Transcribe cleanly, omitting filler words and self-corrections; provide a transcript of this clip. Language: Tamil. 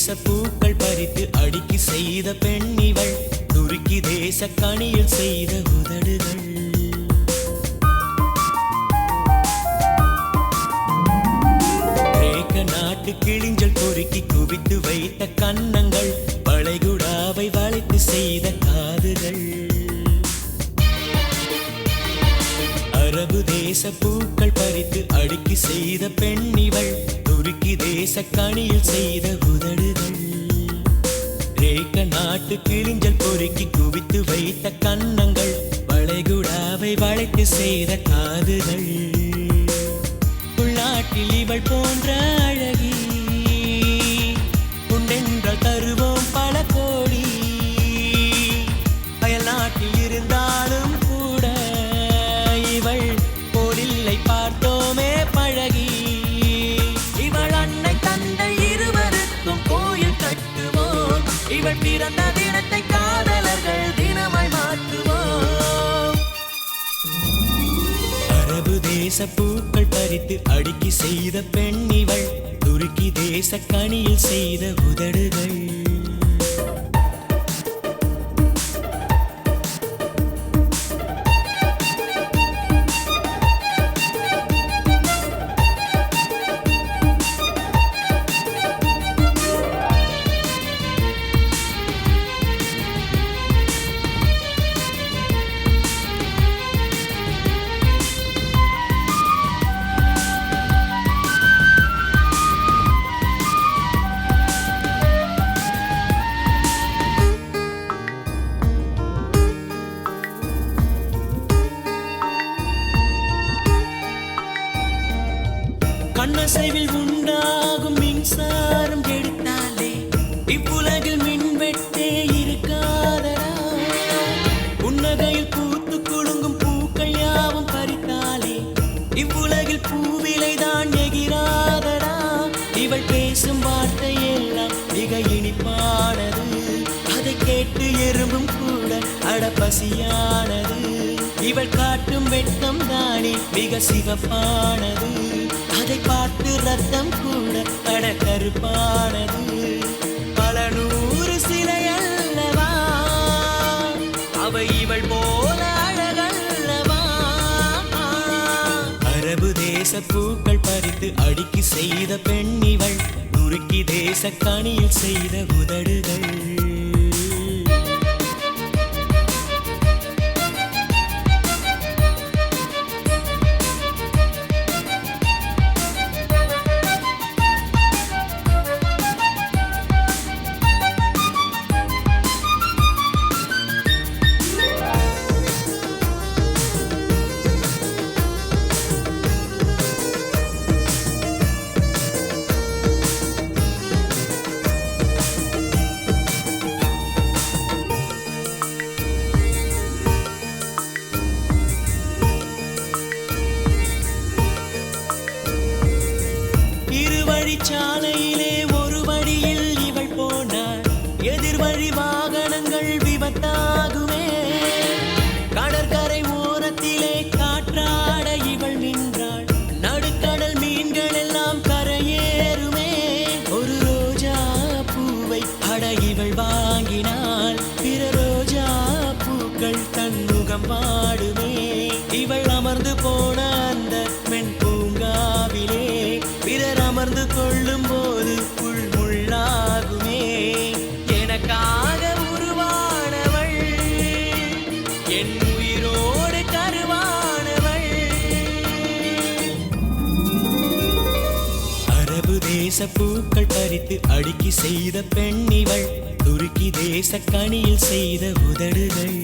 தேச பூக்கள் பறித்து அடுக்கி செய்த பெண்ணிவள் துருக்கி தேச கனியில் செய்த உதடுகள் கிரேக்க நாட்டு கிழிஞ்சல் பொறுக்கி குவித்து வைத்த கன்னங்கள் வளைகுடாவை வளைத்து செய்த காதுகள் அரபு தேச பூக்கள் பறித்து அடுக்கி செய்த பெண்ணிவள் துருக்கி தேச கனியில் செய்த உதடுகள் கிரேக்க நாட்டு கிழிஞ்சல் பொறுக்கி குவித்து வைத்த கன்னங்கள் வளைகுடாவை வளைத்து செய்த காதுகள் உள்நாட்டில் இவள் போன்ற அழகி உண்டென்றால் தருவோம் பல கோடி அயல் நாட்டில் இருந்தாலும் கூட இவள் போலில்லை பார்த்தோமே பழகி இவள் அன்னை தந்தை இருவருக்கும் கோயில் கட்டுவோம் இவள் பிறந்த தினத்தை காதலர்கள் தினமாய் மாற்றுவோம் அரபு தேச பூக்கள் பறித்து அடுக்கி செய்த பெண்ணிவள் துருக்கி தேச கனியில் செய்த உதடுகள் கண்ணசைவில் உண்டாகும் மின்சாரம் எடுத்தாலே இவ்வுலகில் மின்வெட்டே இருக்காதடா புன்னகையில் பூத்து குலுங்கும் பூக்கள் யாவும் பறித்தாலே இவ்வுலகில் பூவிலைதான் எகிராதடா இவள் பேசும் வார்த்தை எல்லாம் மிக இனிப்பானது அதை கேட்டு எறும்பும் கூட அடப்பசியானது இவள் காட்டும் வெட்டம் தானே மிக சிவப்பானது அதை பார்த்து ரத்தம் கூட அடக்கருப்பானது பல நூறு சிலை அல்லவா அவை இவள் போல அழகல்லவா அரபு தேச பூக்கள் பறித்து அடுக்கி செய்த பெண்ணிவள் துருக்கி தேச கனியில் செய்த உதடுகள் சாலையிலே ஒரு வழியில் இவள் போனாள் எதிர்வழி வாகனங்கள் விபத்தாகுமே கடற்கரை ஓரத்திலே காற்றாட இவள் நின்றாள் நடுக்கடல் மீன்கள் எல்லாம் கரையேறுமே ஒரு ரோஜா பூவை அட இவள் வாங்கினாள் பிற ரோஜா பூக்கள் தன்முகம் பாடுமே இவள் அமர்ந்து போன அந்த மென் பூங்காவிலே பிறர் அமர்ந்து கொள்ளும் போது முள்ளாகுமே எனக்காக உருவானவள் என் உயிரோடு கருவானவள் அரபு தேச பூக்கள் பறித்து அடுக்கி செய்த பெண்ணிவள் துருக்கி தேச கனியில் செய்த உதடுகள்